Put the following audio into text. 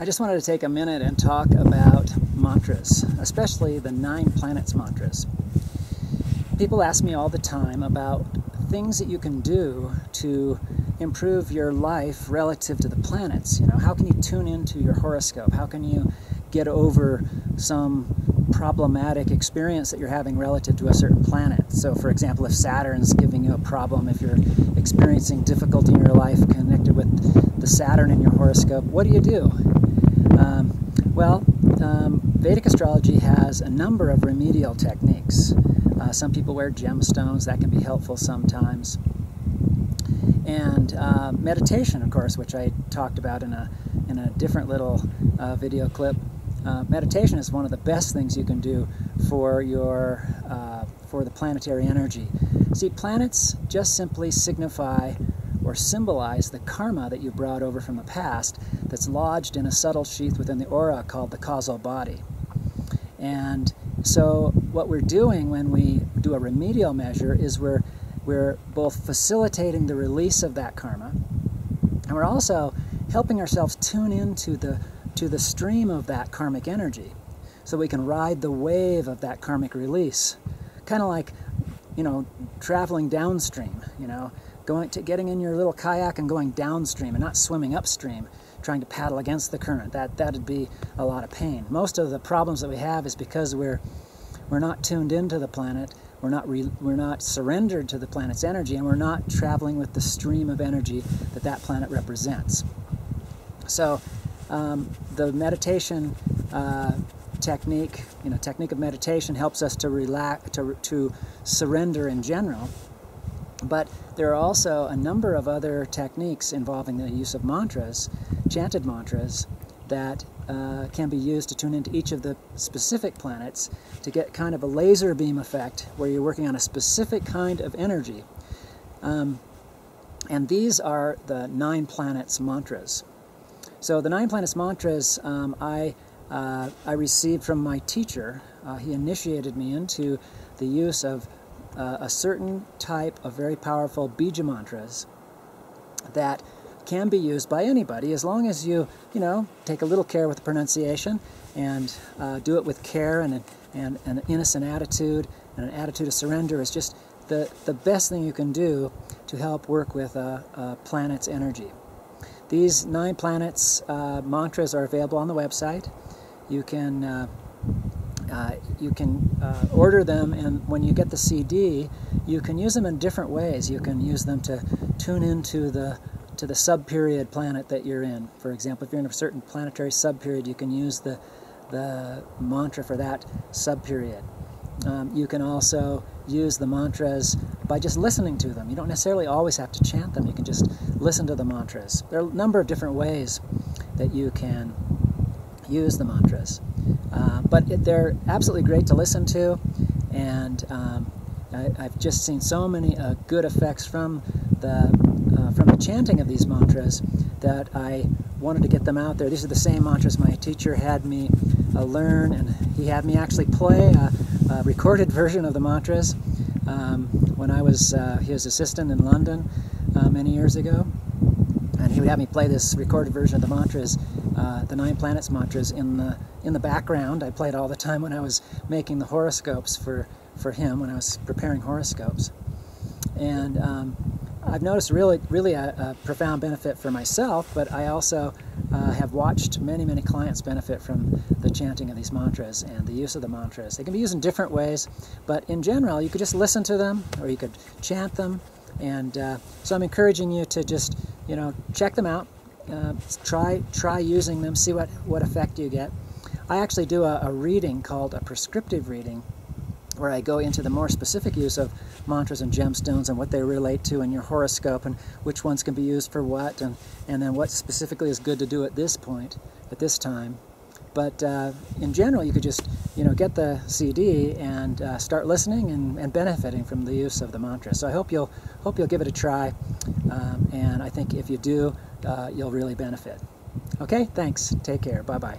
I just wanted to take a minute and talk about mantras, especially the 9 planets mantras. People ask me all the time about things that you can do to improve your life relative to the planets. You know, how can you tune into your horoscope? How can you get over some problematic experience that you're having relative to a certain planet? So, for example, if Saturn's giving you a problem, if you're experiencing difficulty in your life connected with the Saturn in your horoscope, what do? Vedic astrology has a number of remedial techniques. Some people wear gemstones. That can be helpful sometimes. And meditation, of course, which I talked about in a different little video clip. Meditation is one of the best things you can do for the planetary energy. See, planets just simply signify or symbolize the karma that you brought over from the past that's lodged in a subtle sheath within the aura called the causal body. And so what we're doing when we do a remedial measure is we're both facilitating the release of that karma, and we're also helping ourselves tune into the stream of that karmic energy so we can ride the wave of that karmic release. Kind of like, you know, traveling downstream, you know, getting in your little kayak and going downstream and not swimming upstream, trying to paddle against the current. That'd be a lot of pain. Most of the problems that we have is because we're not tuned into the planet, we're not surrendered to the planet's energy, and we're not traveling with the stream of energy that planet represents. So the meditation technique of meditation helps us to relax, to surrender in general. But there are also a number of other techniques involving the use of mantras, chanted mantras, that can be used to tune into each of the specific planets to get kind of a laser beam effect where you're working on a specific kind of energy. And these are the 9 planets mantras. So the 9 planets mantras I received from my teacher. He initiated me into the use of a certain type of very powerful bija mantras that can be used by anybody as long as you take a little care with the pronunciation and do it with care and an innocent attitude and an attitude of surrender. Is just the best thing you can do to help work with a planet's energy. These 9 planets mantras are available on the website. You can order them, and when you get the CD, you can use them in different ways. You can use them to tune into the sub-period planet that you're in. For example, if you're in a certain planetary sub-period, you can use the mantra for that sub-period. You can also use the mantras by just listening to them. You don't necessarily always have to chant them. You can just listen to the mantras. There are a number of different ways that you can use the mantras. But they're absolutely great to listen to, and I've just seen so many good effects from the chanting of these mantras that I wanted to get them out there. These are the same mantras my teacher had me learn, and he had me actually play a recorded version of the mantras when I was his assistant in London many years ago. And he would have me play this recorded version of the mantras, the 9 planets mantras, in the background. I played all the time when I was making the horoscopes for him, when I was preparing horoscopes. And I've noticed really a profound benefit for myself, but I also have watched many clients benefit from the chanting of these mantras and the use of the mantras. They can be used in different ways, but in general, you could just listen to them, or you could chant them. And so I'm encouraging you to just, check them out, try using them, see what effect you get. I actually do a reading called a prescriptive reading, where I go into the more specific use of mantras and gemstones and what they relate to in your horoscope, and which ones can be used for what, and then what specifically is good to do at this point, at this time. But in general, you could just get the CD and start listening and benefiting from the use of the mantra. So I hope you'll give it a try, and I think if you do, you'll really benefit. Okay, thanks. Take care. Bye-bye.